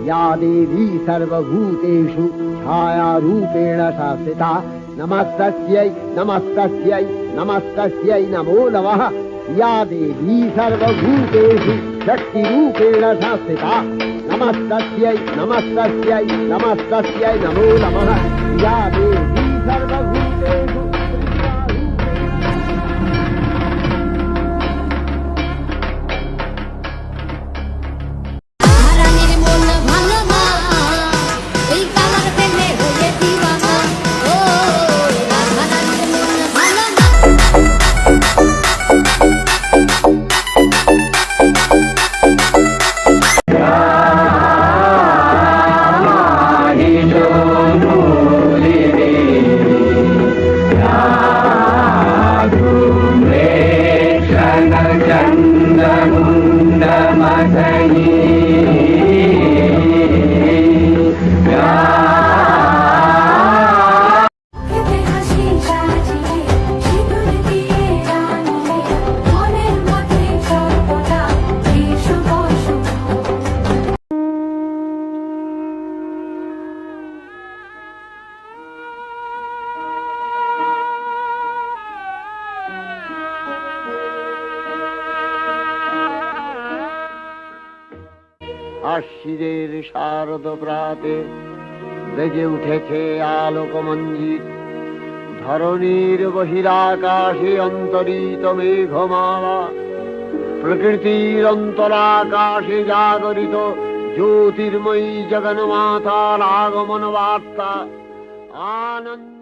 या देवी सर्वभूतेषु छायारूपेण संस्थिता नमस्तस्यै नमस्तस्यै नमस्तस्यै नमो नमः। या देवी सर्वभूतेषु शक्तिरूपेण संस्थिता नमस्तस्यै नमस्तस्यै नमस्तस्यै नमो नमः। या देवी सर्वभूतेषु আশ্বিনের শারদ প্রাতে বেজে উঠেছে আলোকমঞ্জিত। ধরণীর বহিরাকাশে অন্তরিত মেঘমালা, প্রকৃতির অন্তরাকাশে জাগরিত জ্যোতির্ময়ী জগন্মাতার আগমন বার্তা। আনন্দ